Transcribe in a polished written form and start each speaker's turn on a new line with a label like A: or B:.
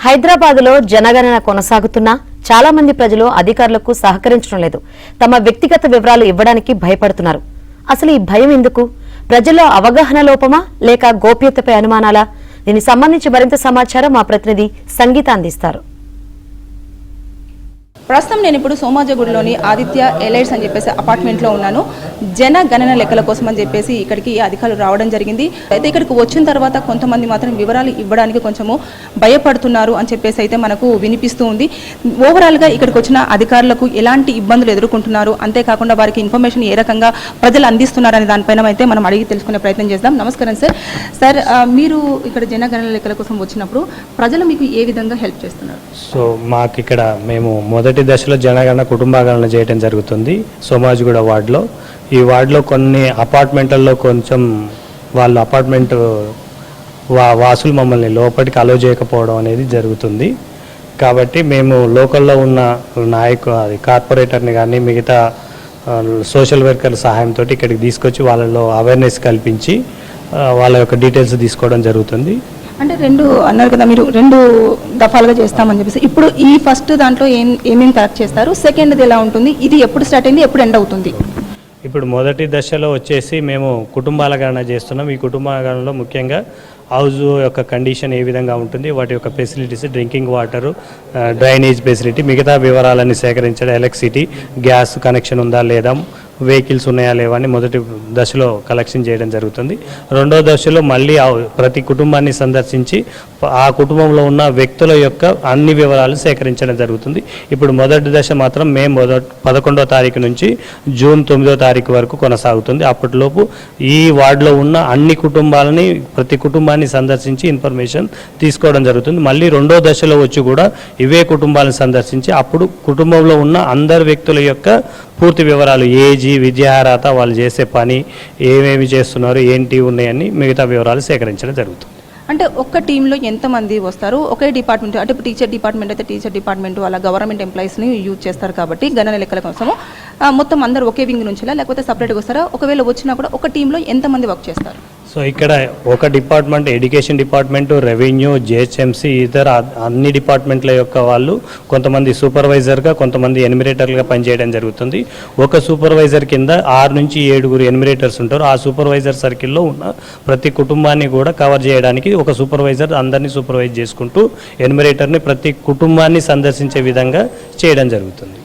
A: హైదరాబాద్లో జనగణన కొనసాగుతున్నా చాలా మంది ప్రజలు అధికారులకు సహకరించడం లేదు. తమ వ్యక్తిగత వివరాలు ఇవ్వడానికి భయపడుతున్నారు. అసలు ఈ భయం ఎందుకు? ప్రజల్లో అవగాహన లోపమా లేక గోప్యతపై అనుమానాలా? దీనికి సంబంధించి మరింత సమాచారం మా ప్రతినిధి సంగీత అందిస్తారు.
B: ప్రస్తుతం నేను ఇప్పుడు సోమాజిగూడలోని ఆదిత్య ఎలైట్స్ అని చెప్పేసి అపార్ట్మెంట్లో ఉన్నాను. జనగణన లెక్కల కోసం అని చెప్పేసి ఇక్కడికి అధికారులు రావడం జరిగింది. అయితే ఇక్కడికి వచ్చిన తర్వాత కొంతమంది మాత్రం వివరాలు ఇవ్వడానికి కొంచెము భయపడుతున్నారు అని చెప్పేసి అయితే మనకు వినిపిస్తూ ఉంది. ఓవరాల్గా ఇక్కడికి వచ్చిన అధికారులకు ఎలాంటి ఇబ్బందులు ఎదుర్కొంటున్నారు, అంతేకాకుండా వారికి ఇన్ఫర్మేషన్ ఏ రకంగా ప్రజలు అందిస్తున్నారనే దానిపైన అయితే మనం అడిగి తెలుసుకునే ప్రయత్నం చేద్దాం. నమస్కారం సార్. సార్, మీరు ఇక్కడ జనగణన లెక్కల కోసం వచ్చినప్పుడు ప్రజలు మీకు ఏ విధంగా హెల్ప్ చేస్తున్నారు?
C: సో మాకు ఇక్కడ మేము మొదటి దశలో జనగణన కుటుంబగణన చేయడం జరుగుతుంది సోమాజిగూడ వార్డులో. ఈ వార్డులో కొన్ని అపార్ట్మెంట్లలో కొంచెం వాళ్ళ అపార్ట్మెంట్ వాసులు మమ్మల్ని లోపలికి అలో చేయకపోవడం అనేది జరుగుతుంది. కాబట్టి మేము లోకల్లో ఉన్న కార్పొరేటర్ని కానీ మిగతా సోషల్ వర్కర్ సహాయంతో ఇక్కడికి తీసుకొచ్చి వాళ్ళలో అవేర్నెస్ కల్పించి వాళ్ళ యొక్క డీటెయిల్స్ తీసుకోవడం జరుగుతుంది.
B: అంటే రెండు అన్నారు కదా, మీరు రెండు దఫాలుగా చేస్తామని చెప్పేసి, ఇప్పుడు ఈ ఫస్ట్ దాంట్లో ఏమేమి కరెక్ట్ చేస్తారు, సెకండ్ది ఎలా ఉంటుంది, ఇది ఎప్పుడు స్టార్ట్ అయింది, ఎప్పుడు ఎండ్ అవుతుంది?
C: ఇప్పుడు మొదటి దశలో వచ్చేసి మేము కుటుంబాల గణన చేస్తున్నాం. ఈ కుటుంబాల గణనలో ముఖ్యంగా హౌస్ యొక్క కండిషన్ ఏ విధంగా ఉంటుంది, వాటి యొక్క facilities, drinking water, drainage facility, మిగతా వివరాలన్నీ సేకరించడం, ఎలక్ట్రిసిటీ, గ్యాస్ కనెక్షన్ ఉందా లేదా, వెహికల్స్ ఉన్నాయా లేవా అని మొదటి దశలో కలెక్షన్ చేయడం జరుగుతుంది. రెండో దశలో మళ్ళీ ప్రతి కుటుంబాన్ని సందర్శించి ఆ కుటుంబంలో ఉన్న వ్యక్తుల యొక్క అన్ని వివరాలు సేకరించడం జరుగుతుంది. ఇప్పుడు మొదటి దశ మాత్రం మే 11వ తారీఖు నుంచి జూన్ 9వ తారీఖు వరకు కొనసాగుతుంది. అప్పటిలోపు ఈ వార్డులో ఉన్న అన్ని కుటుంబాలని, ప్రతి కుటుంబాన్ని సందర్శించి ఇన్ఫర్మేషన్ తీసుకోవడం జరుగుతుంది. మళ్ళీ రెండో దశలో వచ్చి కూడా ఇవే కుటుంబాలను సందర్శించి అప్పుడు కుటుంబంలో ఉన్న అందరు వ్యక్తుల యొక్క పూర్తి వివరాలు, ఏజీ, విద్యార్హత, వాళ్ళు చేసే పని, ఏమేమి చేస్తున్నారు, ఏంటి ఉన్నాయని మిగతా వివరాలు సేకరించడం జరుగుతుంది.
B: అంటే ఒక్క టీంలో ఎంతమంది వస్తారు? ఒకే డిపార్ట్మెంట్, అంటే టీచర్ డిపార్ట్మెంట్ అయితే టీచర్ డిపార్ట్మెంట్ వాళ్ళ గవర్నమెంట్ ఎంప్లాయీస్ని యూజ్ చేస్తారు కాబట్టి గణన లెక్కల కోసము మొత్తం అందరూ ఒకే వింగ్ నుంచి లేకపోతే సపరేట్గా వస్తారా? ఒకవేళ వచ్చినా కూడా ఒక టీంలో ఎంతమంది వర్క్ చేస్తారు?
C: సో ఇక్కడ ఒక department, education department, revenue, GHMC, ఇతర అన్ని డిపార్ట్మెంట్ల యొక్క వాళ్ళు కొంతమంది సూపర్వైజర్గా, కొంతమంది ఎన్యుమరేటర్లుగా పనిచేయడం జరుగుతుంది. ఒక సూపర్వైజర్ కింద 6 నుంచి 7 ఎన్యుమరేటర్స్ ఉంటారు. ఆ సూపర్వైజర్ సర్కిల్లో ఉన్న ప్రతి కుటుంబాన్ని కూడా కవర్ చేయడానికి ఒక సూపర్వైజర్ అందరినీ సూపర్వైజ్ చేసుకుంటూ ఎన్యుమరేటర్ని ప్రతి కుటుంబాన్ని సందర్శించే విధంగా చేయడం జరుగుతుంది.